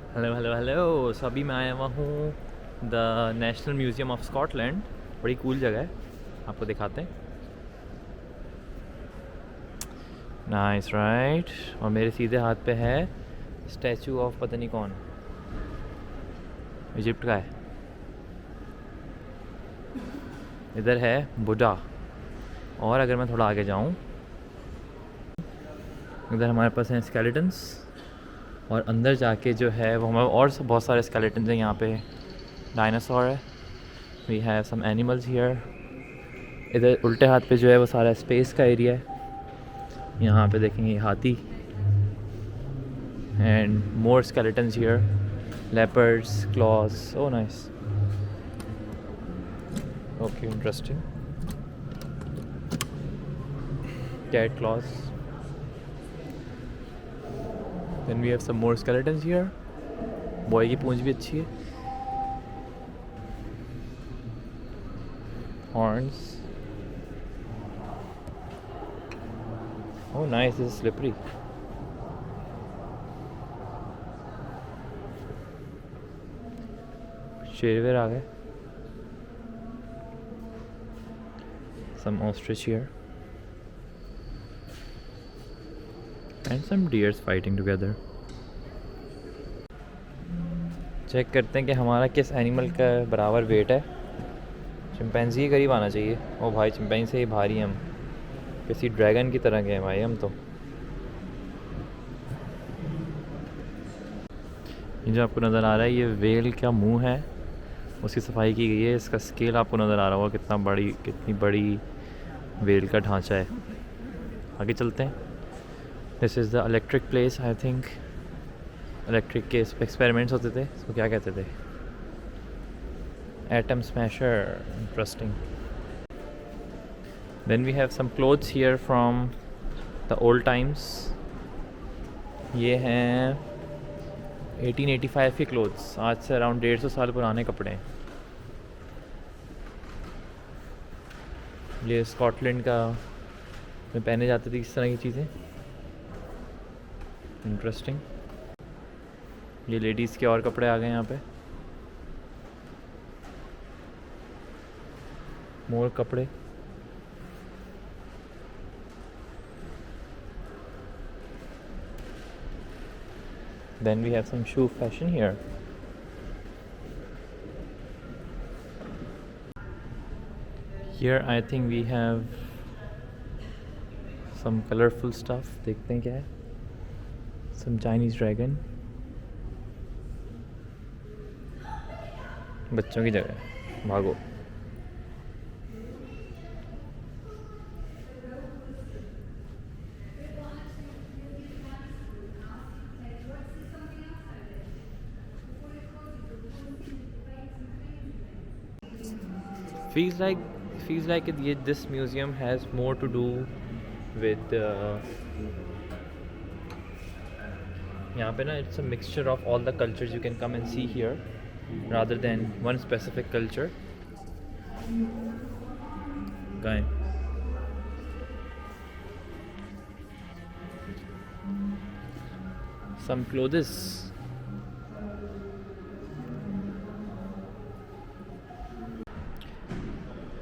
Hello hello hello. सो अभी मैं आया हुआ हूँ the national museum of Scotland. बड़ी कूल जगह है, आपको दिखाते हैं। Nice right. और मेरे सीधे हाथ पे है स्टैचू ऑफ पता नहीं कौन, इजिप्ट का है। इधर है बुद्धा। और अगर मैं थोड़ा आगे जाऊँ, इधर हमारे पास हैं स्केलेटन्स। और अंदर जाके जो है वो हमारे और बहुत सारे स्केलेटन्स हैं यहाँ पे। डायनासोर है। We have some animals here. इधर उल्टे हाथ पे जो है वो सारा स्पेस का एरिया है। यहाँ पे देखेंगे हाथी and more skeletons here, leopards, claws. Oh nice. Okay, interesting. Cat claws. Then we have some more skeletons here. Boy की पूंछ भी अच्छी है. Horns. Oh nice, this is slippery. शेरवेर आ गए. Some ostrich here. And some deers fighting together. Check करते हैं कि हमारा किस एनिमल का बराबर वेट है. चिंपैंजी के करीब आना चाहिए. ओ भाई, चिंपैंजी से ही भारी हैं हम. किसी ड्रैगन की तरह के हैं भाई हम तो. ये जो आपको नज़र आ रहा है ये वेल का मुंह है, उसकी सफाई की गई है. इसका स्केल आपको नज़र आ रहा होगा कितनी बड़ी वेल का ढांचा है. आगे चलते हैं. This is the electric place. I think electric के एक्सपेरिमेंट्स होते थे, इसको क्या कहते थे? Atom smasher. Interesting. Then we have some clothes here from the old times. ये हैं 1885 के क्लोथ्स. आज से अराउंड 150 साल पुराने कपड़े हैं. ये स्कॉटलैंड का में पहने जाते थे इस तरह की चीज़ें. इंटरेस्टिंग. ये लेडीज़ के और कपड़े आ गए यहाँ पे. मोर कपड़े. Then we have some shoe fashion here. Here I think we have some colorful stuff. देखते हैं क्या है. Some Chinese dragon. बच्चों की जगह है, भागो. feels like this museum has more to do with यहाँ पे ना it's a mixture of all the cultures you can come and see here rather than one specific culture. Guy. some clothes.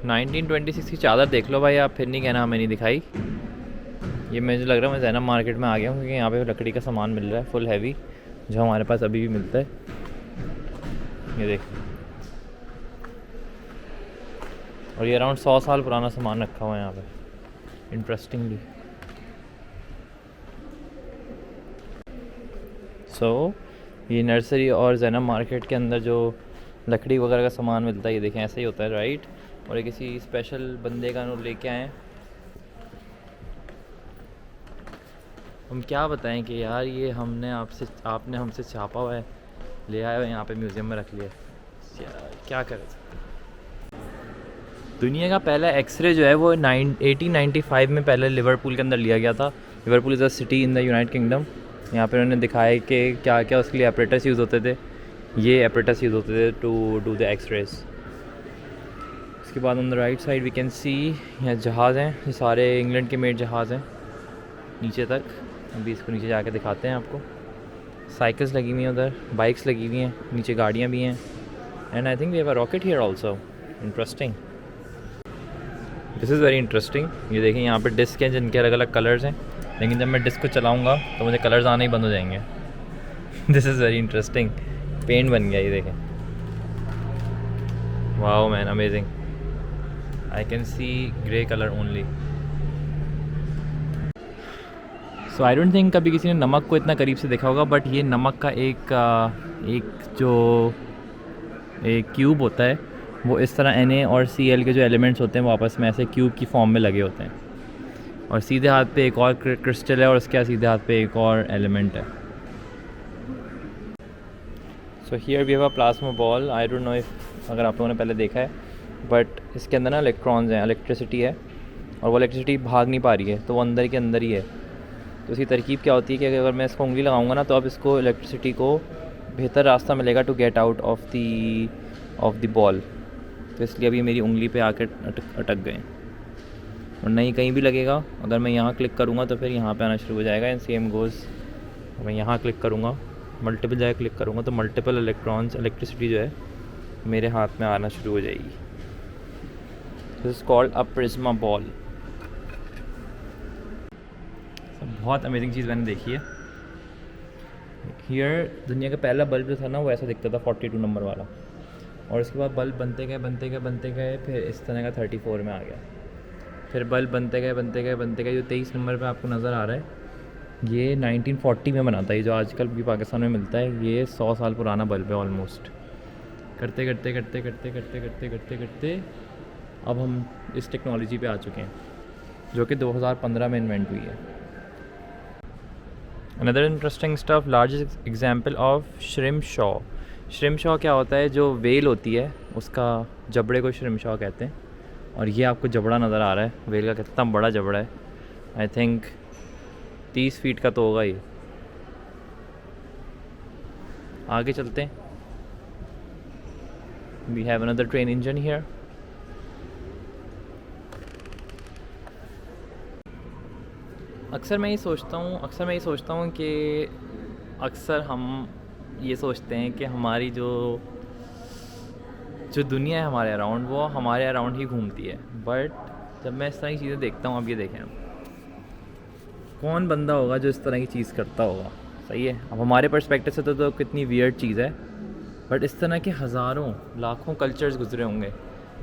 Nineteen 26 की चादर देख लो भाई आप, फिर नहीं कहना हमें नहीं दिखाई. ये मुझे लग रहा है मैं ज़ैनब मार्केट में आ गया हूँ, क्योंकि यहाँ पे लकड़ी का सामान मिल रहा है फुल हैवी, जो हमारे पास अभी भी मिलता है. ये देख. और ये अराउंड 100 साल पुराना सामान रखा हुआ है यहाँ पे. इंटरेस्टिंगली. सो ये नर्सरी और ज़ैनब मार्केट के अंदर जो लकड़ी वगैरह का सामान मिलता है, ये देखें ऐसा ही होता है राइट. और ये किसी स्पेशल बंदे का नोट लेके आए. हम क्या बताएं कि यार ये आपने हमसे छापा हुआ है, ले आए हुए यहाँ पे म्यूज़ियम में रख लिया. यार क्या करें. दुनिया का पहला एक्सरे जो है वो 1895 में पहले लिवरपूल के अंदर लिया गया था. Liverpool is a city in the United kingdom. यहाँ पे उन्होंने दिखाया कि क्या क्या उसके लिए एपरेटस यूज़ होते थे. ये एपरेटस यूज़ होते थे टू डू द एक्सरेज. उसके बाद on the right side we can see यहाँ जहाज़ हैं. ये सारे इंग्लैंड के मेड जहाज़ हैं नीचे तक. अभी इसको नीचे जाके दिखाते हैं आपको. साइकिल्स लगी हुई हैं उधर, बाइक्स लगी हुई हैं, नीचे गाड़ियाँ भी हैं। And I think we have a rocket here also. Interesting, this is very interesting. ये देखें यहाँ पे डिस्क हैं जिनके अलग अलग कलर्स हैं, लेकिन जब मैं डिस्क को चलाऊँगा तो मुझे कलर्स आने ही बंद हो जाएंगे। This is very interesting. Paint बन गया ये देखें। Wow man, amazing. I can see grey colour only. So I don't think कभी किसी ने नमक को इतना करीब से देखा होगा, बट ये नमक का एक क्यूब होता है, वो इस तरह Na और Cl के जो एलिमेंट्स होते हैं वो आपस में ऐसे क्यूब की फॉर्म में लगे होते हैं, और सीधे हाथ पे एक और क्रिस्टल है और उसके सीधे हाथ पे एक और एलिमेंट है। So here we have a plasma ball. I don't know if अगर आप लोगों ने पहले देखा है, बट इसके अंदर ना इलेक्ट्रॉन्स हैं, इलेक्ट्रिसिटी है, और वो इलेक्ट्रिसिटी भाग नहीं पा रही है, तो वो अंदर के अंदर ही है। तो इसकी तरकीब क्या होती है कि अगर मैं इसको उंगली लगाऊंगा ना, तो अब इसको इलेक्ट्रिसिटी को बेहतर रास्ता मिलेगा to get out of the ball. तो इसलिए अभी मेरी उंगली पे आकर अटक गए, और नहीं कहीं भी लगेगा। अगर मैं यहाँ क्लिक करूँगा तो फिर यहाँ पे आना शुरू हो जाएगा। एंड सेम गोज़, मैं यहाँ क्लिक करूँगा, मल्टीपल जगह क्लिक करूँगा तो मल्टीपल इलेक्ट्रिसिटी जो है मेरे हाथ में आना शुरू हो जाएगी। This is called a Prisma ball. बहुत अमेजिंग चीज़ मैंने देखी है। हियर दुनिया का पहला बल्ब जो था ना, वो ऐसा दिखता था 42 नंबर वाला, और उसके बाद बल्ब बनते गए, फिर इस तरह का 34 में आ गया। फिर बल्ब बनते गए, जो 23 नंबर पे आपको नज़र आ रहा है, ये 1940 में बना था। ये जो आजकल भी पाकिस्तान में मिलता है, ये 100 साल पुराना बल्ब है ऑलमोस्ट। करते अब हम इस टेक्नोलॉजी पे आ चुके हैं, जो कि 2015 में इन्वेंट हुई है। Another interesting stuff, largest example of shrimp Shaw. Shrimp Shaw क्या होता है? जो वेल होती है उसका जबड़े को श्रिम्प शॉ कहते हैं। और ये आपको जबड़ा नज़र आ रहा है वेल का, कितना बड़ा जबड़ा है। आई थिंक 30 फीट का तो होगा ये। आगे चलते हैं। We have another train engine here. अक्सर मैं ये सोचता हूँ कि अक्सर हम ये सोचते हैं कि हमारी जो दुनिया है हमारे अराउंड, वो हमारे अराउंड ही घूमती है। बट जब मैं इस तरह की चीज़ें देखता हूँ, अब ये देखें, कौन बंदा होगा जो इस तरह की चीज़ करता होगा? सही है, अब हमारे पर्सपेक्टिव से तो कितनी वियर्ड चीज़ है, बट इस तरह के हज़ारों लाखों कल्चर्स गुजरे होंगे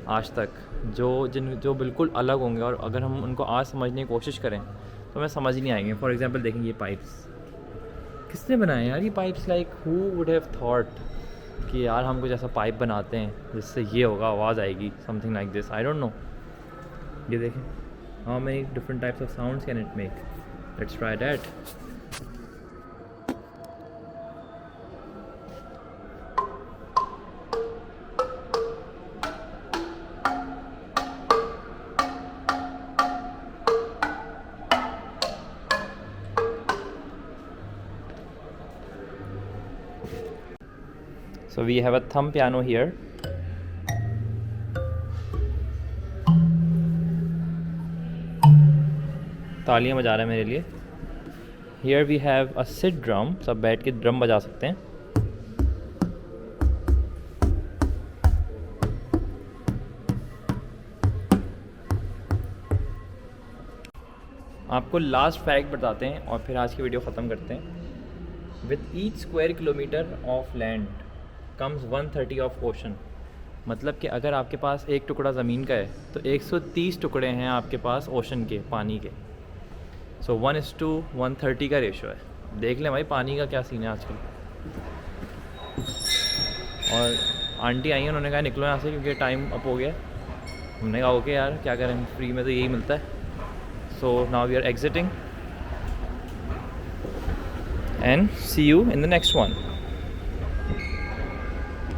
आज तक, जो बिल्कुल अलग होंगे, और अगर हम उनको आज समझने की कोशिश करें तो हमें समझ नहीं आएंगे। फॉर एग्जांपल देखें, ये पाइप्स किसने बनाए यार? ये pipes, like who would have thought कि यार हम कुछ ऐसा पाइप बनाते हैं जिससे ये होगा, आवाज़ आएगी, something like this. I don't no. ये देखें, how many different types of sounds can it make. Let's try that. So we have a thumb piano here. तालियां बजा रहा है मेरे लिए। Here we have a sit drum. सब बैठ के ड्रम बजा सकते हैं। आपको लास्ट फैक्ट बताते हैं और फिर आज की वीडियो ख़त्म करते हैं। With each square kilometer of land comes 130 of ocean. मतलब कि अगर आपके पास एक टुकड़ा ज़मीन का है तो 130 टुकड़े हैं आपके पास ओशन के, पानी के। सो 1:130 का रेशो है। देख लें भाई पानी का क्या सीन है आजकल। और आंटी आई हैं, उन्होंने कहा निकलो यहाँ से क्योंकि टाइम अप हो गया। हमने कहा ओके यार, क्या करें, फ्री में तो यही मिलता है। So now we are exiting and see you in the next one.